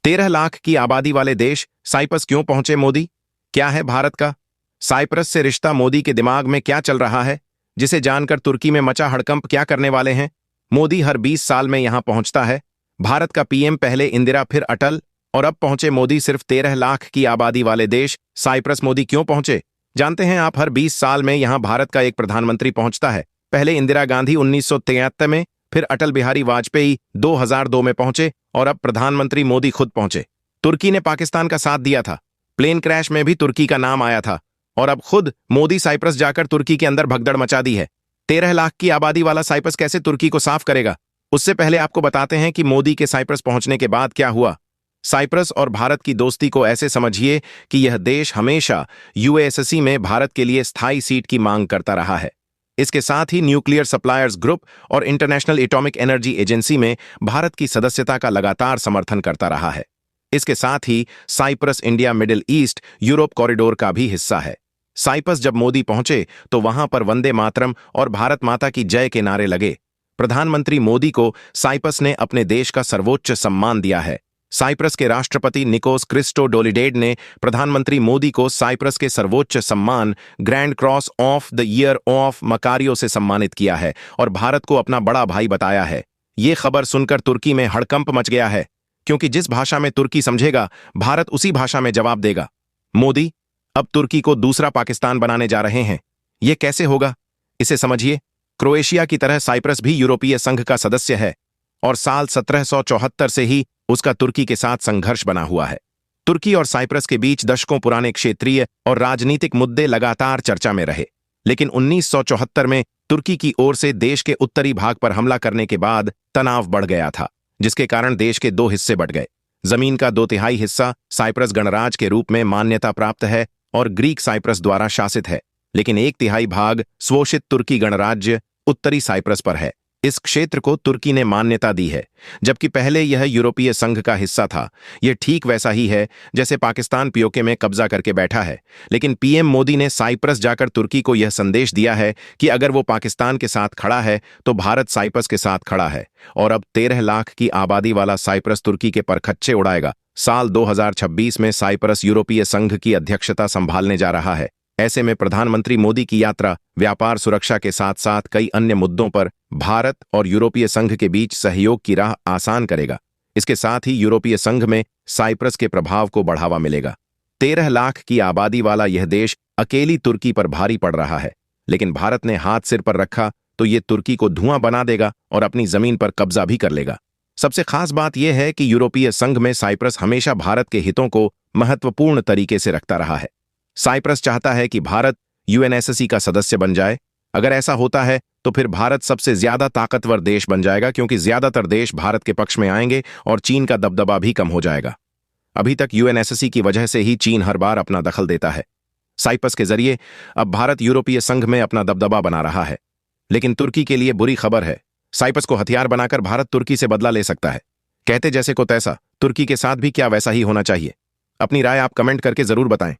13 लाख की आबादी वाले देश साइप्रस क्यों पहुंचे मोदी? क्या है भारत का साइप्रस से रिश्ता? मोदी के दिमाग में क्या चल रहा है जिसे जानकर तुर्की में मचा हड़कंप क्या करने वाले हैं? मोदी हर 20 साल में यहां पहुंचता है। भारत का पीएम पहले इंदिरा फिर अटल, और अब पहुंचे मोदी सिर्फ 13 लाख की आबादी वाले देश साइप्रस। मोदी क्यों पहुंचे जानते हैं आप? हर 20 साल में यहां भारत का एक प्रधानमंत्री पहुंचता है। पहले इंदिरा गांधी 1973 में, फिर अटल बिहारी वाजपेयी 2002 में पहुंचे, और अब प्रधानमंत्री मोदी खुद पहुंचे। तुर्की ने पाकिस्तान का साथ दिया था, प्लेन क्रैश में भी तुर्की का नाम आया था, और अब खुद मोदी साइप्रस जाकर तुर्की के अंदर भगदड़ मचा दी है। 13 लाख की आबादी वाला साइप्रस कैसे तुर्की को साफ करेगा? उससे पहले आपको बताते हैं कि मोदी के साइप्रस पहुंचने के बाद क्या हुआ। साइप्रस और भारत की दोस्ती को ऐसे समझिए कि यह देश हमेशा यूएसएससी में भारत के लिए स्थायी सीट की मांग करता रहा है। इसके साथ ही न्यूक्लियर सप्लायर्स ग्रुप और इंटरनेशनल एटॉमिक एनर्जी एजेंसी में भारत की सदस्यता का लगातार समर्थन करता रहा है। इसके साथ ही Cyprus India Middle East Europe corridor का भी हिस्सा है। साइप्रस जब मोदी पहुंचे तो वहां पर वंदे मातरम और भारत माता की जय के नारे लगे। प्रधानमंत्री मोदी को साइप्रस ने अपने देश का सर्वोच्च सम्मान दिया है। साइप्रस के राष्ट्रपति निकोस क्रिस्टोडोलिडेज ने प्रधानमंत्री मोदी को साइप्रस के सर्वोच्च सम्मान grand cross of the year of Makarios से सम्मानित किया है और भारत को अपना बड़ा भाई बताया है। ये खबर सुनकर तुर्की में हड़कंप मच गया है, क्योंकि जिस भाषा में तुर्की समझेगा, भारत उसी भाषा में जवाब देगा। मोदी अब तुर्की को दूसरा पाकिस्तान बनाने जा रहे हैं। यह कैसे होगा, इसे समझिए। क्रोएशिया की तरह साइप्रस भी यूरोपीय संघ का सदस्य है और साल 1774 से ही उसका तुर्की के साथ संघर्ष बना हुआ है। तुर्की और साइप्रस के बीच दशकों पुराने क्षेत्रीय और राजनीतिक मुद्दे लगातार चर्चा में रहे, लेकिन 1974 में तुर्की की ओर से देश के उत्तरी भाग पर हमला करने के बाद तनाव बढ़ गया था, जिसके कारण देश के दो हिस्से बंट गए। जमीन का 2/3 हिस्सा साइप्रस गणराज्य के रूप में मान्यता प्राप्त है और ग्रीक साइप्रस द्वारा शासित है, लेकिन 1/3 भाग स्वोषित तुर्की गणराज्य उत्तरी साइप्रस पर है। इस क्षेत्र को तुर्की ने मान्यता दी है, जबकि पहले यह यूरोपीय संघ का हिस्सा था। यह ठीक वैसा ही है जैसे पाकिस्तान पीओके में कब्जा करके बैठा है, लेकिन पीएम मोदी ने साइप्रस जाकर तुर्की को यह संदेश दिया है कि अगर वो पाकिस्तान के साथ खड़ा है तो भारत साइप्रस के साथ खड़ा है। और अब 13 लाख की आबादी वाला साइप्रस तुर्की के परखच्चे उड़ाएगा। साल 2026 में साइप्रस यूरोपीय संघ की अध्यक्षता संभालने जा रहा है। ऐसे में प्रधानमंत्री मोदी की यात्रा व्यापार, सुरक्षा के साथ साथ कई अन्य मुद्दों पर भारत और यूरोपीय संघ के बीच सहयोग की राह आसान करेगा। इसके साथ ही यूरोपीय संघ में साइप्रस के प्रभाव को बढ़ावा मिलेगा। 13 लाख की आबादी वाला यह देश अकेली तुर्की पर भारी पड़ रहा है, लेकिन भारत ने हाथ सिर पर रखा तो ये तुर्की को धुआं बना देगा और अपनी जमीन पर कब्जा भी कर लेगा। सबसे खास बात यह है कि यूरोपीय संघ में साइप्रस हमेशा भारत के हितों को महत्वपूर्ण तरीके से रखता रहा है। साइप्रस चाहता है कि भारत यूएनएससी का सदस्य बन जाए। अगर ऐसा होता है तो फिर भारत सबसे ज्यादा ताकतवर देश बन जाएगा, क्योंकि ज्यादातर देश भारत के पक्ष में आएंगे और चीन का दबदबा भी कम हो जाएगा। अभी तक यूएनएससी की वजह से ही चीन हर बार अपना दखल देता है। साइप्रस के जरिए अब भारत यूरोपीय संघ में अपना दबदबा बना रहा है, लेकिन तुर्की के लिए बुरी खबर है। साइप्रस को हथियार बनाकर भारत तुर्की से बदला ले सकता है। कहते जैसे को तैसा, तुर्की के साथ भी क्या वैसा ही होना चाहिए? अपनी राय आप कमेंट करके जरूर बताएं।